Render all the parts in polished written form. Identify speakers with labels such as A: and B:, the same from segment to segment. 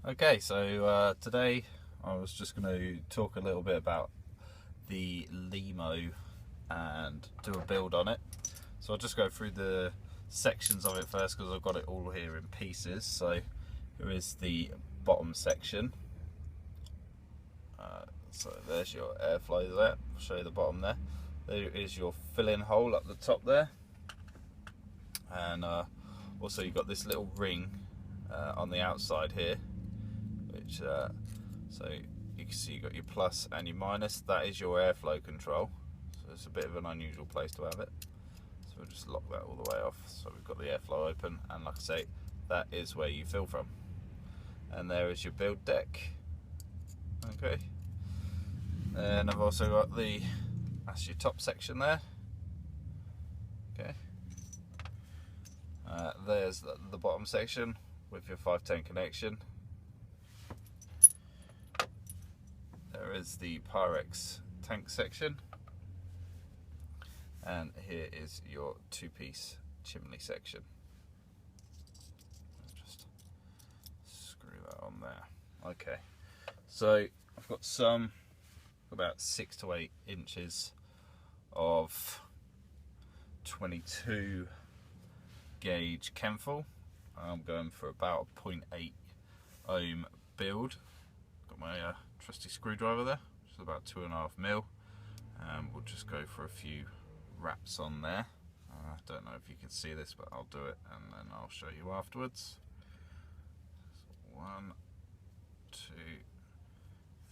A: Okay, so today I was just going to talk a little bit about the Lemo and do a build on it. So I'll just go through the sections of it first because I've got it all here in pieces. So here is the bottom section. So there's your airflow there. I'll show you the bottom there. There is your fill-in hole up the top there. And also you've got this little ring on the outside here. So you can see you've got your plus and your minus. That is your airflow control. So it's a bit of an unusual place to have it. So we'll just lock that all the way off. So we've got the airflow open, and like I say, that is where you fill from. And there is your build deck. Okay. And I've also got that's your top section there. Okay. There's the bottom section with your 510 connection. There is the Pyrex tank section, and here is your two-piece chimney section. Just screw that on there. Okay, so I've got about 6 to 8 inches of 22 gauge Kenful. I'm going for about a 0.8 ohm build. Got my trusty screwdriver there, which is about 2.5 mil. We'll just go for a few wraps on there. I don't know if you can see this, but I'll do it and then I'll show you afterwards. So 1, 2,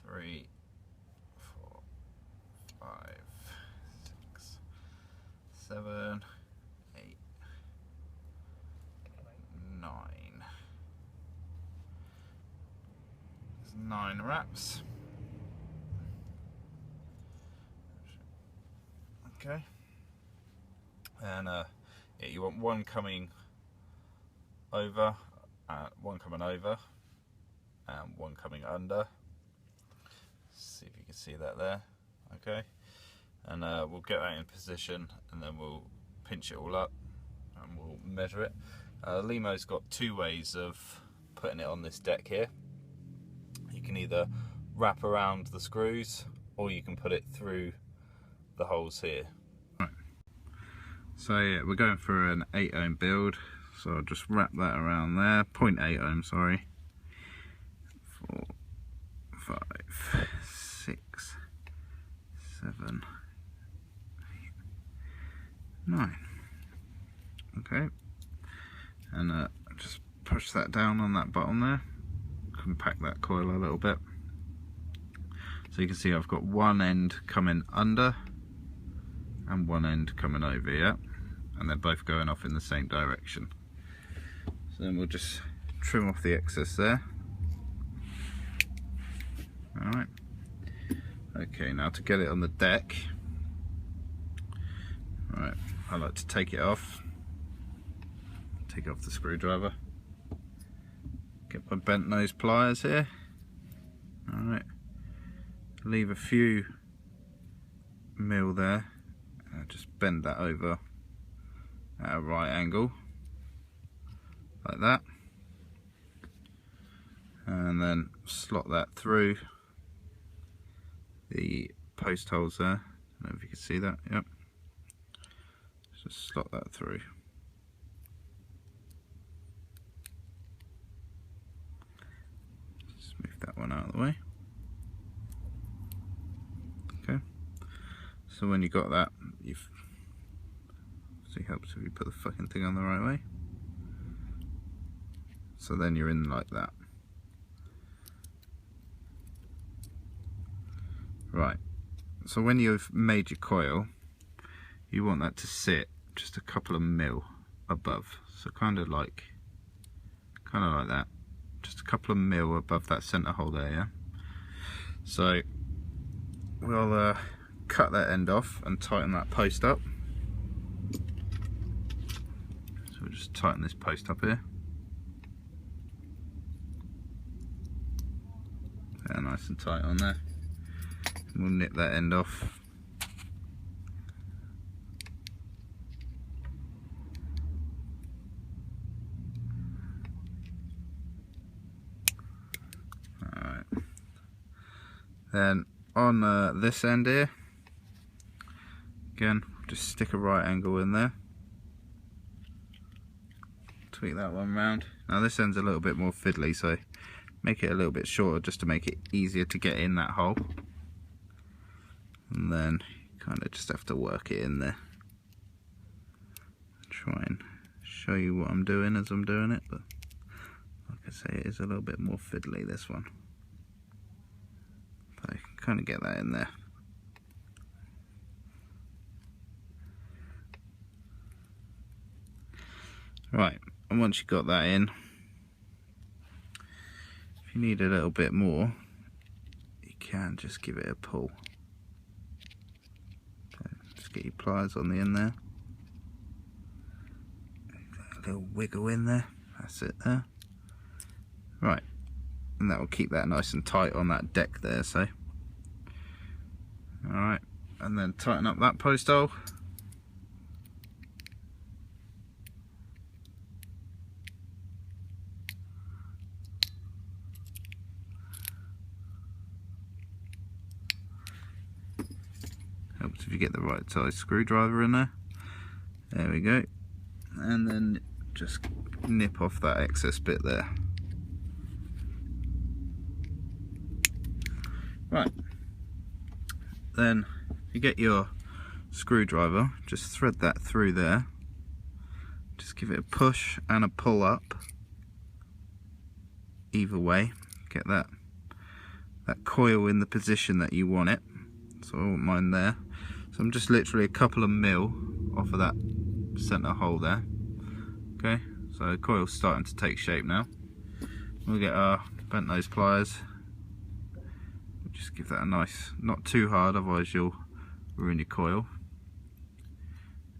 A: 3, 4, 5, 6, 7, 8, 9. There's 9 wraps. Okay. And yeah, you want one coming over, one coming over, and one coming under. See if you can see that there. Okay. And we'll get that in position, and then we'll pinch it all up and we'll measure it. Lemo's got 2 ways of putting it on this deck here. You can either wrap around the screws, or you can put it through the holes here. Right. So yeah, we're going for an 8 ohm build, so I'll just wrap that around there. 0.8 ohm, sorry. 4, 5, 6, 7, 8, 9. Okay, and just push that down on that bottom there, compact that coil a little bit. So you can see I've got one end coming under and one end coming over, yeah, and they're both going off in the same direction. So then we'll just trim off the excess there. Alright, okay, now to get it on the deck, right, I like to take it off the screwdriver, get my bent nose pliers here. Alright, leave a few mil there, just bend that over at a right angle like that, and then slot that through the post holes there. I don't know if you can see that. Yep, just slot that through. Just move that one out of the way. Okay, so when you got that, it helps if you put the fucking thing on the right way. So then you're in like that. Right, so when you've made your coil, you want that to sit just a couple of mil above. So kind of like that. Just a couple of mil above that center hole there, yeah? So we'll cut that end off and tighten that post up. So we'll just tighten this post up here. They're nice and tight on there. And we'll nip that end off. Then on this end here, again, just stick a right angle in there. Tweak that one round. Now this end's a little bit more fiddly, so make it a little bit shorter just to make it easier to get in that hole. And then you kind of just have to work it in there. Try and show you what I'm doing as I'm doing it, but like I say, it is a little bit more fiddly, this one. So you can kind of get that in there. Right, and once you've got that in, if you need a little bit more, you can just give it a pull. Okay, just get your pliers on the end there. A little wiggle in there, that's it there. Right, and that will keep that nice and tight on that deck there, so. Alright, and then tighten up that post hole. Helps if you get the right size screwdriver in there. There we go. And then just nip off that excess bit there. Right. Then you get your screwdriver, just thread that through there. Just give it a push and a pull up. Either way, get that coil in the position that you want it. So I want mine there. So I'm just literally a couple of mil off of that center hole there. Okay, so the coil's starting to take shape now. We'll get our bent nose pliers. Just give that a nice, not too hard, otherwise you'll ruin your coil.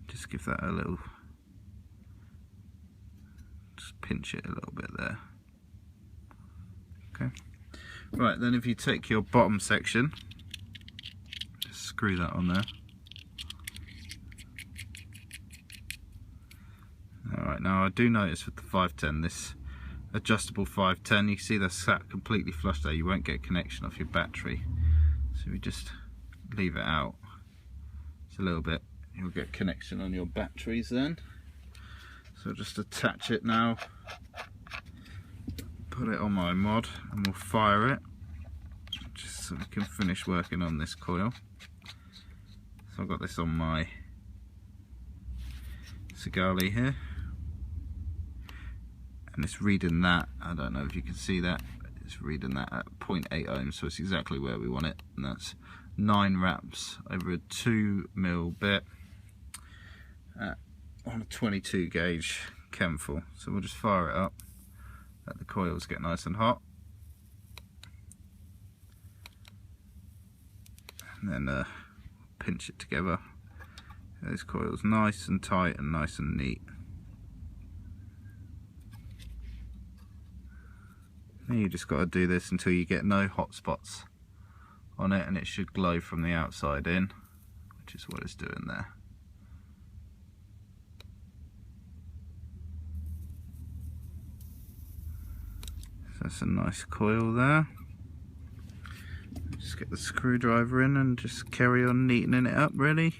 A: Just give that a little, just pinch it a little bit there. Okay. Right, then if you take your bottom section, just screw that on there. Alright, now I do notice with the 510, this adjustable 510, you see the sat completely flush there, you won't get connection off your battery. So we just leave it out. It's a little bit, you'll get connection on your batteries then. So just attach it now, put it on my mod, and we'll fire it, just so we can finish working on this coil. So I've got this on my Sigali here. And it's reading that, I don't know if you can see that, it's reading that at 0.8 ohms, so it's exactly where we want it, and that's 9 wraps over a 2mm bit on a 22 gauge chemical. So we'll just fire it up, let the coils get nice and hot, and then pinch it together. Those coils nice and tight and nice and neat. You just got to do this until you get no hot spots on it, and it should glow from the outside in, which is what it's doing there. So that's a nice coil there. Just get the screwdriver in and just carry on neatening it up really.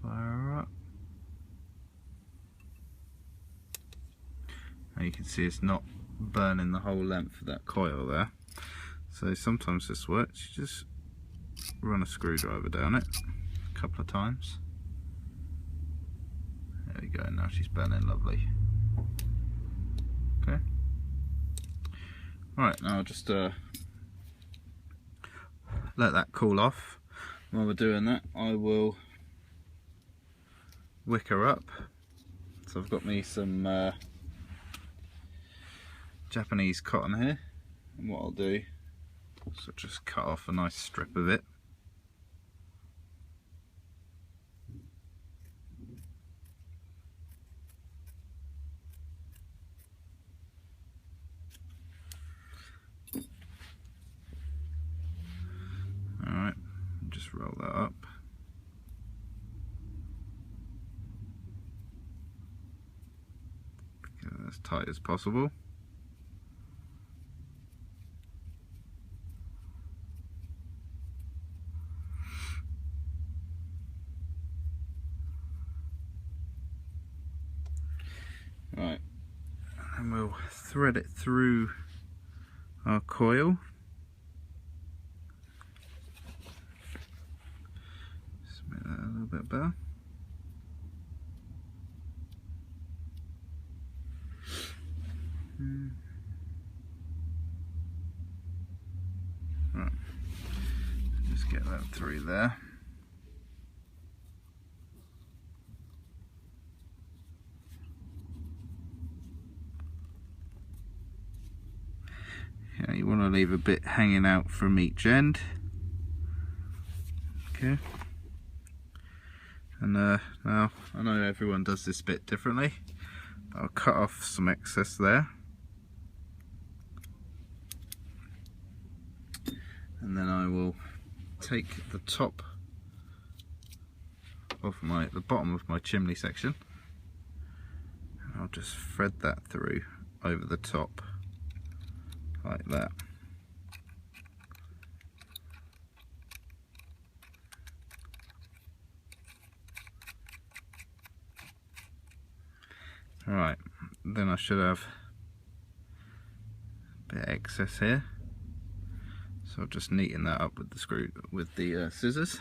A: Fire up. Now you can see it's not burning the whole length of that coil there. So sometimes this works, you just run a screwdriver down it a couple of times. There we go, now she's burning lovely. Okay. Alright, now I'll just let that cool off. While we're doing that, I will wicker up. So I've got me some Japanese cotton here, and what I'll do So just cut off a nice strip of it. Alright, just roll that up. Get it as tight as possible. Right, and we'll thread it through our coil. Just make that a little bit better. Right, just get that through there. Yeah, you want to leave a bit hanging out from each end. Okay. And now, I know everyone does this bit differently. I'll cut off some excess there. And then I will take the top of the bottom of my chimney section, and I'll just thread that through over the top like that. Alright, then I should have a bit of excess here, so I'll just neaten that up with the scissors.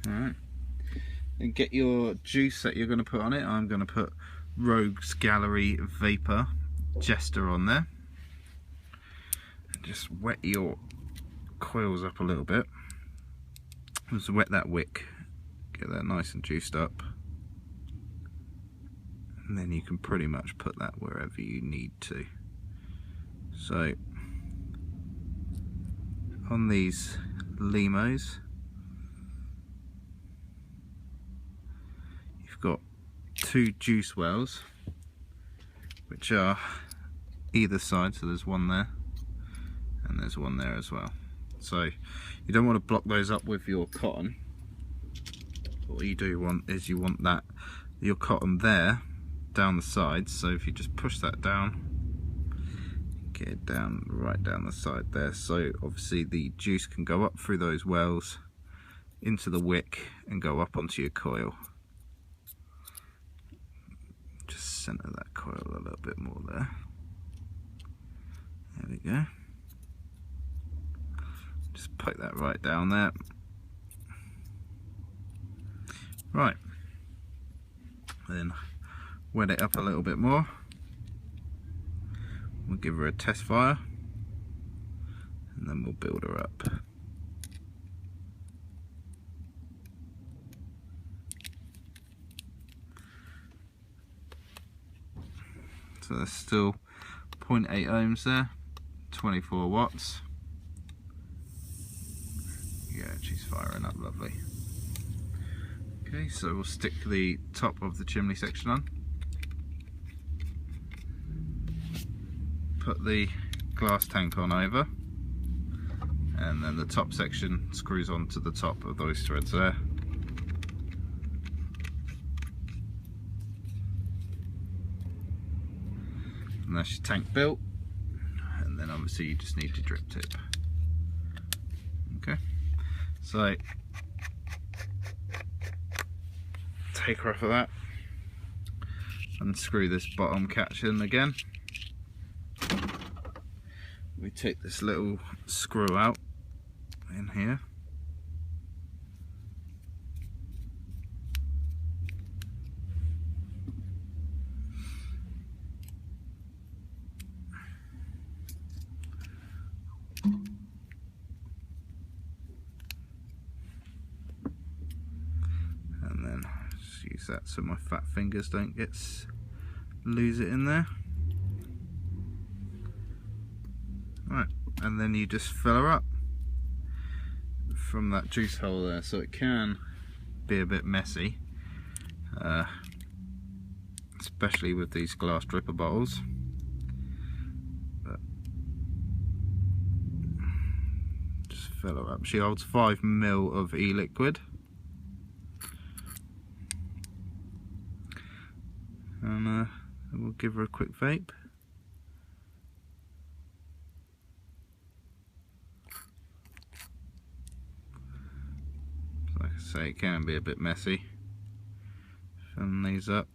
A: Alright, then get your juice that you're going to put on it. I'm going to put Rogues Gallery Vapor Jester on there. And just wet your coils up a little bit. Just wet that wick, get that nice and juiced up, and then you can pretty much put that wherever you need to. So on these Lemos, you've got two juice wells which are either side, so there's one there and there's one there as well. So you don't want to block those up with your cotton. What you do want is you want that your cotton there down the sides. So if you just push that down, get it down right down the side there, so obviously the juice can go up through those wells into the wick and go up onto your coil. Just center that coil a little bit more there. There we go. Just poke that right down there. Right, then wet it up a little bit more. We'll give her a test fire and then we'll build her up. So there's still 0.8 ohms there, 24 watts. Yeah, she's firing up lovely. Okay, so we'll stick the top of the chimney section on. Put the glass tank on over, and then the top section screws onto the top of those threads there. And that's your tank built, and then obviously you just need your drip tip. Okay, so take her off of that, unscrew this bottom catch in again. We take this little screw out in here. And then Just use that so my fat fingers don't lose it in there. Right, and then you just fill her up from that juice hole there, so it can be a bit messy, especially with these glass dripper bottles. But just fill her up. She holds 5 ml of e-liquid. And we'll give her a quick vape. Like I say, it can be a bit messy filling these up.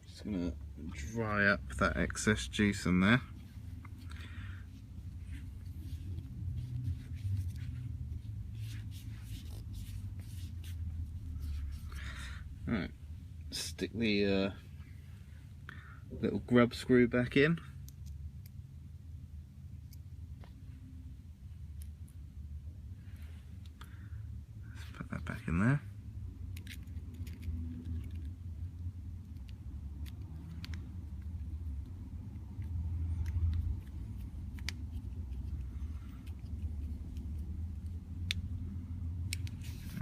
A: Just going to dry up that excess juice in there. Right, stick the little grub screw back in. Let's put that back in there.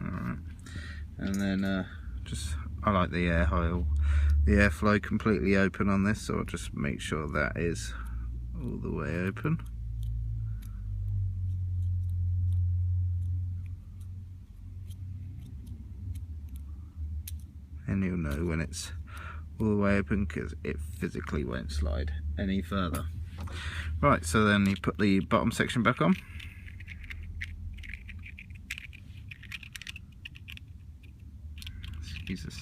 A: Alright, and then I like the airflow completely open on this, so I'll just make sure that is all the way open. And you'll know when it's all the way open because it physically won't slide any further. Right, so then you put the bottom section back on. Let's use this.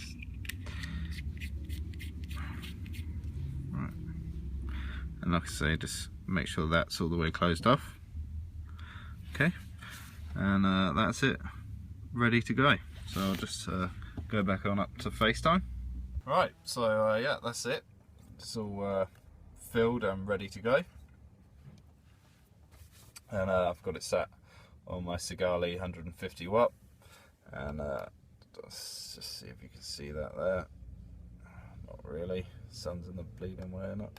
A: Right, and like I say, just make sure that's all the way closed off. Okay, and that's it, ready to go. So I'll just go back on up to FaceTime. Right, so yeah, that's it. It's all filled and ready to go. And I've got it sat on my Sigali 150 watt. And let's just see if you can see that there. Not really. Sun's in the bleeding way, not.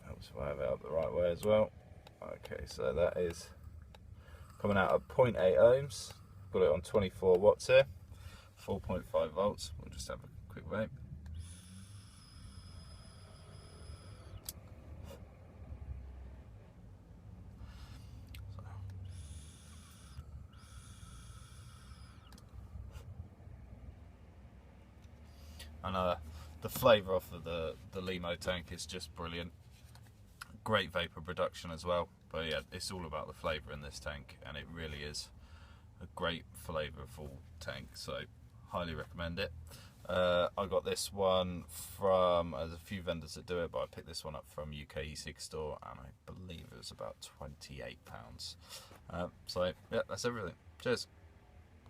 A: Helps if I have it up the right way as well. Okay, so that is coming out at 0.8 ohms. Got it on 24 watts here. 4.5 volts. We'll just have a quick vape. And the flavour off of the Lemo tank is just brilliant. Great vapour production as well. But yeah, it's all about the flavour in this tank, and it really is a great flavourful tank. So highly recommend it. I got this one from, there's a few vendors that do it, but I picked this one up from UK e-cig store, and I believe it was about £28. So yeah, that's everything. Cheers.